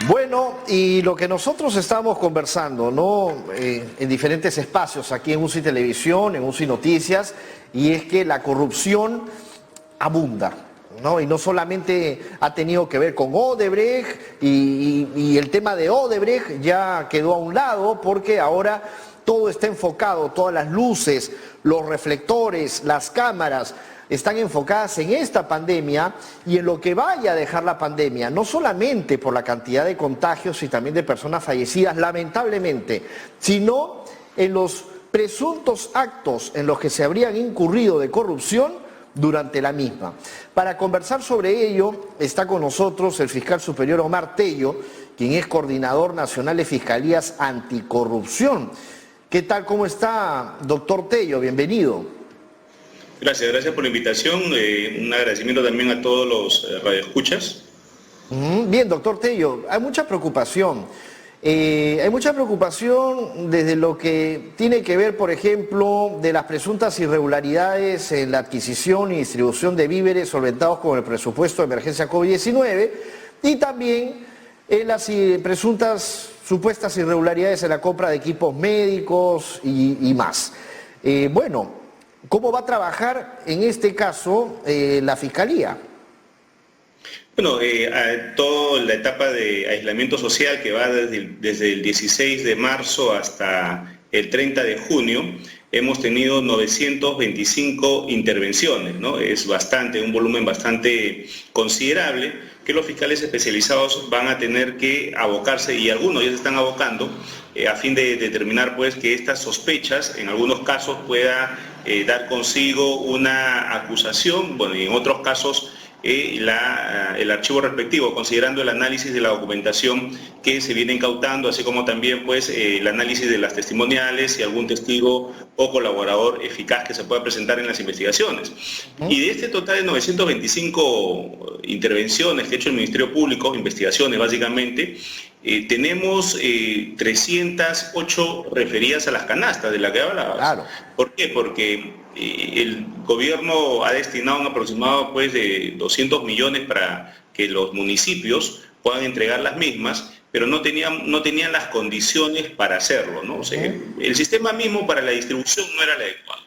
Bueno, y lo que nosotros estamos conversando, ¿no? En diferentes espacios, aquí en UCI Televisión, en UCI Noticias, y es que la corrupción abunda, ¿no? Y no solamente ha tenido que ver con Odebrecht, y el tema de Odebrecht ya quedó a un lado, porque ahora todo está enfocado, todas las luces, los reflectores, las cámaras, están enfocadas en esta pandemia y en lo que vaya a dejar la pandemia, no solamente por la cantidad de contagios y también de personas fallecidas, lamentablemente, sino en los presuntos actos en los que se habrían incurrido de corrupción durante la misma. Para conversar sobre ello está con nosotros el fiscal superior Omar Tello, quien es coordinador nacional de Fiscalías Anticorrupción. ¿Qué tal? ¿Cómo está, doctor Tello? Bienvenido. Gracias por la invitación. Un agradecimiento también a todos los radioescuchas. Bien, doctor Tello, hay mucha preocupación. Hay mucha preocupación desde lo que tiene que ver, por ejemplo, de las presuntas irregularidades en la adquisición y distribución de víveres solventados con el presupuesto de emergencia COVID-19 y también en las presuntas supuestas irregularidades en la compra de equipos médicos y más. Bueno, ¿cómo va a trabajar en este caso la Fiscalía? Bueno, toda la etapa de aislamiento social que va desde el 16 de marzo hasta el 30 de junio, hemos tenido 925 intervenciones, ¿no? Es bastante, un volumen bastante considerable que los fiscales especializados van a tener que abocarse, y algunos ya se están abocando, a fin de determinar pues que estas sospechas en algunos casos pueda dar consigo una acusación, bueno, y en otros casos el archivo respectivo, considerando el análisis de la documentación que se viene incautando, así como también pues el análisis de las testimoniales y algún testigo o colaborador eficaz que se pueda presentar en las investigaciones. Y de este total de 925 intervenciones que ha hecho el Ministerio Público, investigaciones básicamente, tenemos 308 referidas a las canastas de las que hablabas. Claro. ¿Por qué? Porque el gobierno ha destinado un aproximado pues, de 200 millones para que los municipios puedan entregar las mismas, pero no tenían las condiciones para hacerlo, ¿no? O sea, el sistema mismo para la distribución no era el adecuado.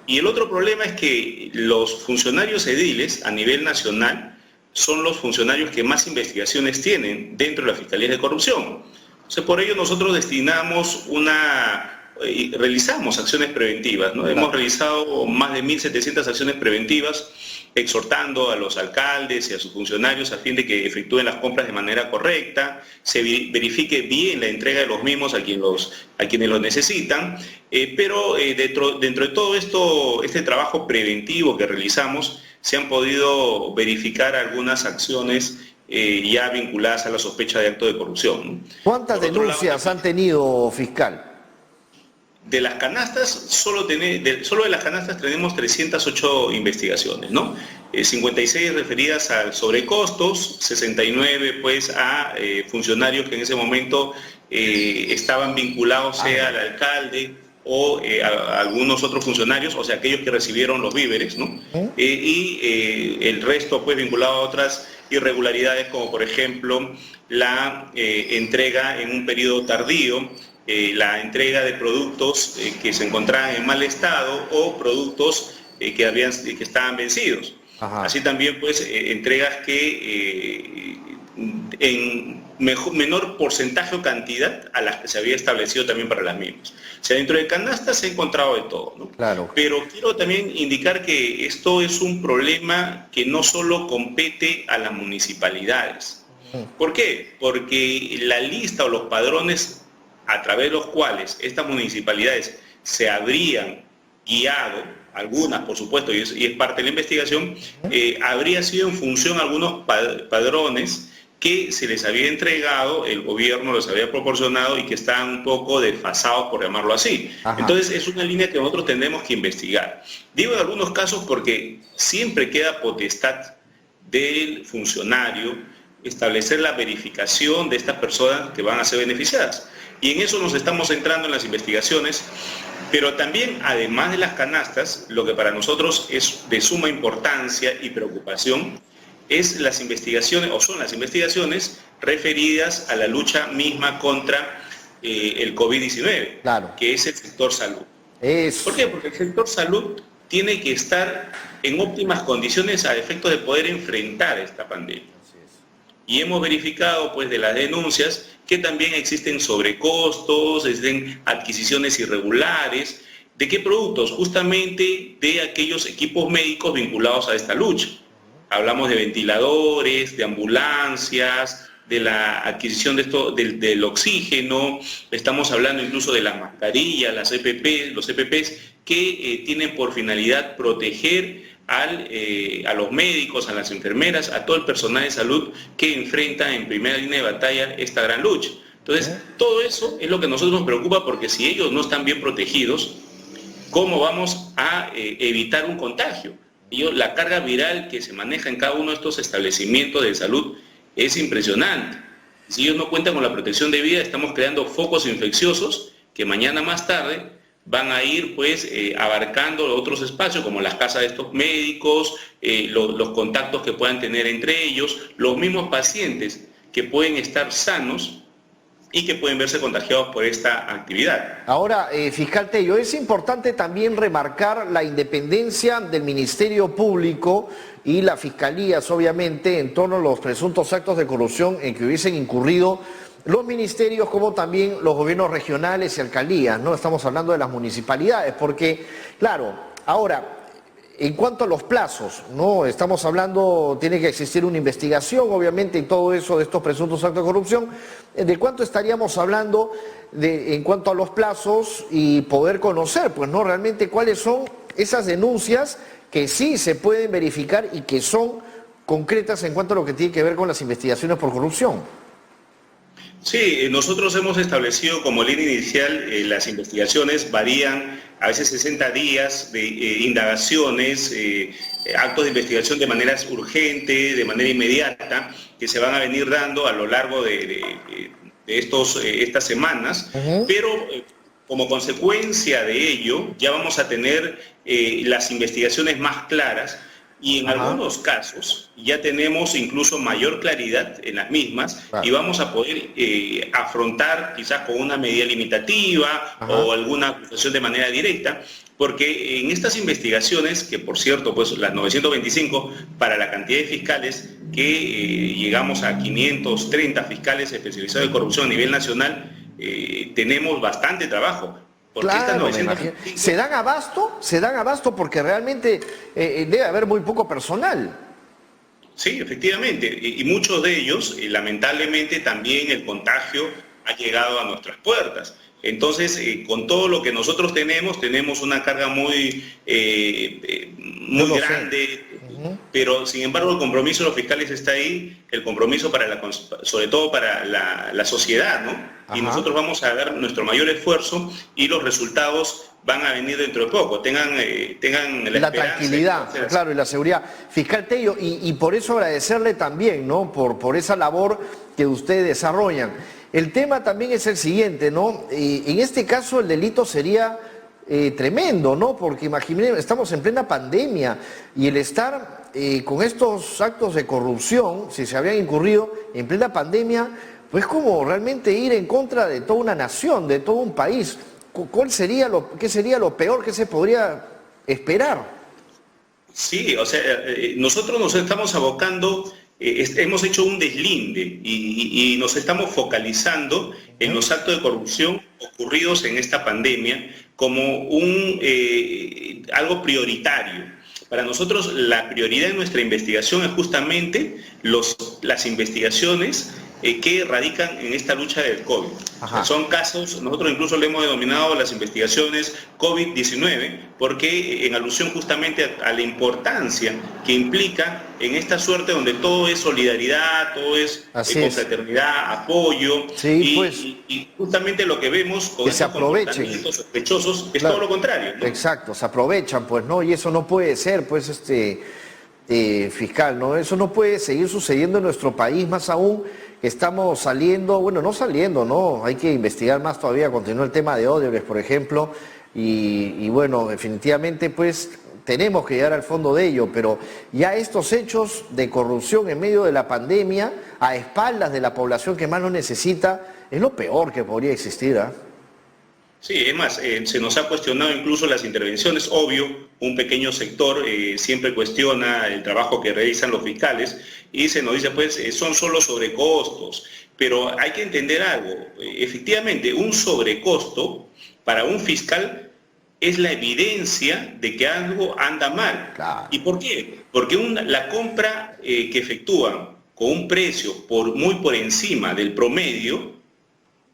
Y el otro problema es que los funcionarios ediles a nivel nacional son los funcionarios que más investigaciones tienen dentro de la Fiscalía de Corrupción. Entonces, por ello nosotros realizamos acciones preventivas, ¿no? Hemos realizado más de 1.700 acciones preventivas, exhortando a los alcaldes y a sus funcionarios a fin de que efectúen las compras de manera correcta, se verifique bien la entrega de los mismos a quienes los necesitan, pero dentro de todo este trabajo preventivo que realizamos, se han podido verificar algunas acciones ya vinculadas a la sospecha de acto de corrupción, ¿no? ¿Cuántas denuncias han tenido, fiscal? De las canastas, solo de las canastas tenemos 308 investigaciones, ¿no? 56 referidas a sobrecostos, 69 pues a funcionarios que en ese momento estaban vinculados sea al alcalde o a algunos otros funcionarios, o sea, aquellos que recibieron los víveres, ¿no? El resto pues vinculado a otras irregularidades, como por ejemplo la entrega en un periodo tardío, la entrega de productos que se encontraban en mal estado o productos que estaban vencidos. Ajá. Así también pues entregas que en menor porcentaje o cantidad a las que se había establecido también para las mismas. O sea, dentro de canastas se ha encontrado de todo, ¿no? Claro. Pero quiero también indicar que esto es un problema que no solo compete a las municipalidades. ¿Por qué? Porque la lista o los padrones a través de los cuales estas municipalidades se habrían guiado, algunas por supuesto, y es parte de la investigación, habría sido en función a algunos padrones que se les había entregado, el gobierno los había proporcionado y que estaban un poco desfasados, por llamarlo así. Ajá. Entonces es una línea que nosotros tendremos que investigar. Digo en algunos casos porque siempre queda potestad del funcionario establecer la verificación de estas personas que van a ser beneficiadas. Y en eso nos estamos centrando en las investigaciones, pero también, además de las canastas, lo que para nosotros es de suma importancia y preocupación es las investigaciones, o son las investigaciones referidas a la lucha misma contra el COVID-19, Claro. que es el sector salud. Es... ¿Por qué? Porque el sector salud tiene que estar en óptimas condiciones a efecto de poder enfrentar esta pandemia. Y hemos verificado, pues, de las denuncias que también existen sobrecostos, existen adquisiciones irregulares. ¿De qué productos? Justamente de aquellos equipos médicos vinculados a esta lucha. Hablamos de ventiladores, de ambulancias, de la adquisición de del oxígeno, estamos hablando incluso de las mascarillas, las EPP, los EPPs, que tienen por finalidad proteger a los médicos, a las enfermeras, a todo el personal de salud que enfrenta en primera línea de batalla esta gran lucha. Entonces, todo eso es lo que a nosotros nos preocupa, porque si ellos no están bien protegidos, ¿cómo vamos a evitar un contagio? La carga viral que se maneja en cada uno de estos establecimientos de salud es impresionante. Si ellos no cuentan con la protección debida, estamos creando focos infecciosos que mañana más tarde van a ir, pues, abarcando otros espacios como las casas de estos médicos, los contactos que puedan tener entre ellos, los mismos pacientes que pueden estar sanos y que pueden verse contagiados por esta actividad. Ahora, fiscal Tello, es importante también remarcar la independencia del Ministerio Público y las fiscalías, obviamente, en torno a los presuntos actos de corrupción en que hubiesen incurrido los ministerios, como también los gobiernos regionales y alcaldías, ¿no? Estamos hablando de las municipalidades, porque, claro, ahora, en cuanto a los plazos, ¿no? Estamos hablando, tiene que existir una investigación, obviamente, y todo eso de estos presuntos actos de corrupción. ¿De cuánto estaríamos hablando en cuanto a los plazos y poder conocer, pues, ¿no? Realmente cuáles son esas denuncias que sí se pueden verificar y que son concretas en cuanto a lo que tiene que ver con las investigaciones por corrupción? Sí, nosotros hemos establecido como línea inicial, las investigaciones varían a veces 60 días de indagaciones, actos de investigación de manera urgente, de manera inmediata, que se van a venir dando a lo largo de estas semanas, pero como consecuencia de ello ya vamos a tener las investigaciones más claras. Y en algunos casos ya tenemos incluso mayor claridad en las mismas, y vamos a poder afrontar quizás con una medida limitativa o alguna acusación de manera directa, porque en estas investigaciones, que por cierto, pues las 925 para la cantidad de fiscales, que llegamos a 530 fiscales especializados en corrupción a nivel nacional, tenemos bastante trabajo. Claro, me imagino. ¿Se dan abasto? ¿Se dan abasto? Porque realmente debe haber muy poco personal. Sí, efectivamente. Y muchos de ellos, lamentablemente, también el contagio ha llegado a nuestras puertas. Entonces, con todo lo que nosotros tenemos una carga muy grande, pero sin embargo el compromiso de los fiscales está ahí, el compromiso sobre todo para la sociedad, ¿no? Y nosotros vamos a dar nuestro mayor esfuerzo y los resultados van a venir dentro de poco. Tengan la tranquilidad, claro, y la seguridad. Fiscal Tello, y por eso agradecerle también, ¿no? Por esa labor que ustedes desarrollan. El tema también es el siguiente, ¿no? En este caso el delito sería tremendo, ¿no? Porque imagínense, estamos en plena pandemia y el estar con estos actos de corrupción, si se habían incurrido en plena pandemia, pues como realmente ir en contra de toda una nación, de todo un país. ¿Qué sería lo peor que se podría esperar? Sí, o sea, nosotros nos estamos abocando, hemos hecho un deslinde y nos estamos focalizando en los actos de corrupción ocurridos en esta pandemia como algo prioritario. Para nosotros la prioridad de nuestra investigación es justamente las investigaciones que radican en esta lucha del COVID. Son casos, nosotros incluso le hemos denominado las investigaciones COVID-19, porque en alusión justamente a la importancia que implica en esta suerte donde todo es solidaridad, todo es confraternidad, apoyo, y justamente lo que vemos con estos comportamientos sospechosos es todo lo contrario, ¿no? Exacto, se aprovechan, pues, ¿no? Y eso no puede ser, pues, fiscal, ¿no? Eso no puede seguir sucediendo en nuestro país, más aún que estamos saliendo, bueno, no saliendo, ¿no? Hay que investigar más todavía, continúa el tema de Odebrecht, por ejemplo, y bueno, definitivamente, pues, tenemos que llegar al fondo de ello, pero ya estos hechos de corrupción en medio de la pandemia, a espaldas de la población que más lo necesita, es lo peor que podría existir, ¿ah? Sí, es más, se nos ha cuestionado incluso las intervenciones. Obvio, un pequeño sector siempre cuestiona el trabajo que realizan los fiscales y se nos dice, pues, son solo sobrecostos. Pero hay que entender algo. Efectivamente, un sobrecosto para un fiscal es la evidencia de que algo anda mal. Claro. ¿Y por qué? Porque la compra que efectúan con un precio muy por encima del promedio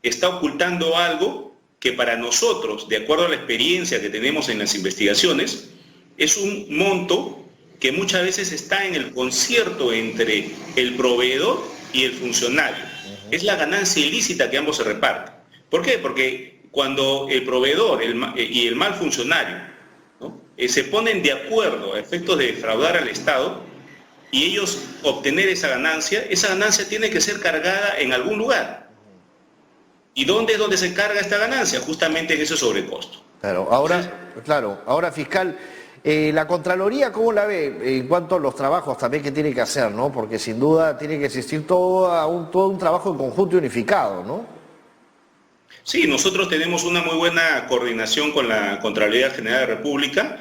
está ocultando algo que para nosotros, de acuerdo a la experiencia que tenemos en las investigaciones, es un monto que muchas veces está en el concierto entre el proveedor y el funcionario. Es la ganancia ilícita que ambos se reparten. ¿Por qué? Porque cuando el proveedor y el mal funcionario, ¿no?, se ponen de acuerdo a efectos de defraudar al Estado y ellos obtener esa ganancia tiene que ser cargada en algún lugar. ¿Y dónde es donde se carga esta ganancia? Justamente en ese sobrecosto. Claro, ahora fiscal, la Contraloría, ¿cómo la ve en cuanto a los trabajos también que tiene que hacer, ¿no? Porque sin duda tiene que existir todo un trabajo en conjunto y unificado, ¿no? Sí, nosotros tenemos una muy buena coordinación con la Contraloría General de la República.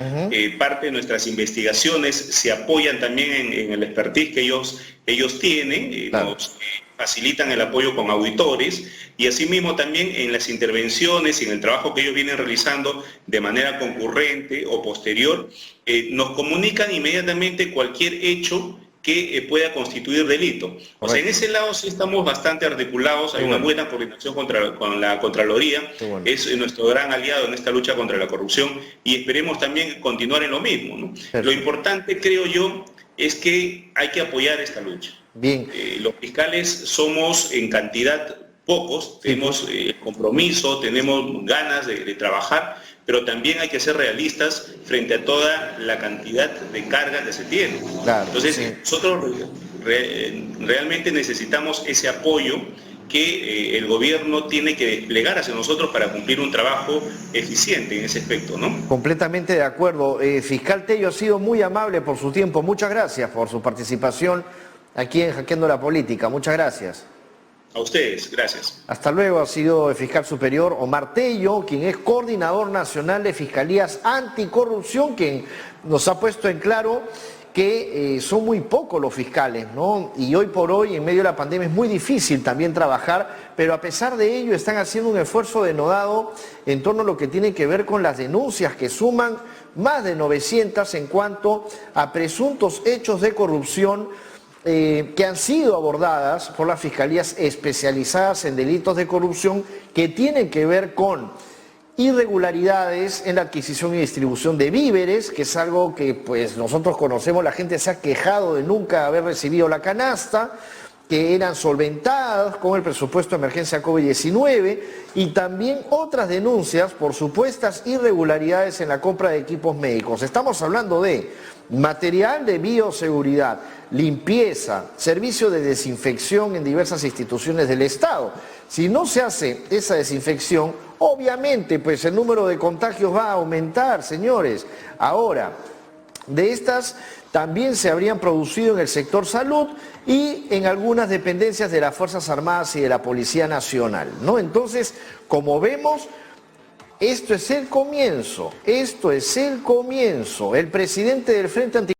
Parte de nuestras investigaciones se apoyan también en el expertise que ellos tienen, claro. Nos facilitan el apoyo con auditores y asimismo también en las intervenciones y en el trabajo que ellos vienen realizando de manera concurrente o posterior, nos comunican inmediatamente cualquier hecho que pueda constituir delito. O sea, en ese lado sí estamos bastante articulados, hay una buena coordinación con la Contraloría, es nuestro gran aliado en esta lucha contra la corrupción y esperemos también continuar en lo mismo, ¿no? Lo importante, creo yo, es que hay que apoyar esta lucha. Bien. Los fiscales somos en cantidad pocos, tenemos compromiso, tenemos ganas de trabajar, pero también hay que ser realistas frente a toda la cantidad de carga que se tiene. Claro, entonces, nosotros realmente necesitamos ese apoyo que el gobierno tiene que desplegar hacia nosotros para cumplir un trabajo eficiente en ese aspecto, ¿no? Completamente de acuerdo. Fiscal Tello, ha sido muy amable por su tiempo. Muchas gracias por su participación aquí en Hackeando la Política. Muchas gracias. A ustedes, gracias. Hasta luego. Ha sido el fiscal superior Omar Tello, quien es coordinador nacional de Fiscalías Anticorrupción, quien nos ha puesto en claro que son muy pocos los fiscales, ¿no? Y hoy por hoy, en medio de la pandemia, es muy difícil también trabajar, pero a pesar de ello están haciendo un esfuerzo denodado en torno a lo que tiene que ver con las denuncias que suman más de 900 en cuanto a presuntos hechos de corrupción que han sido abordadas por las fiscalías especializadas en delitos de corrupción que tienen que ver con irregularidades en la adquisición y distribución de víveres, que es algo que pues nosotros conocemos, la gente se ha quejado de nunca haber recibido la canasta, que eran solventadas con el presupuesto de emergencia COVID-19 y también otras denuncias por supuestas irregularidades en la compra de equipos médicos. Estamos hablando de material de bioseguridad, limpieza, servicio de desinfección en diversas instituciones del Estado. Si no se hace esa desinfección, obviamente pues el número de contagios va a aumentar, señores. Ahora, de estas también se habrían producido en el sector salud y en algunas dependencias de las Fuerzas Armadas y de la Policía Nacional, ¿no? Entonces, como vemos, esto es el comienzo, El presidente del Frente Anticorrupción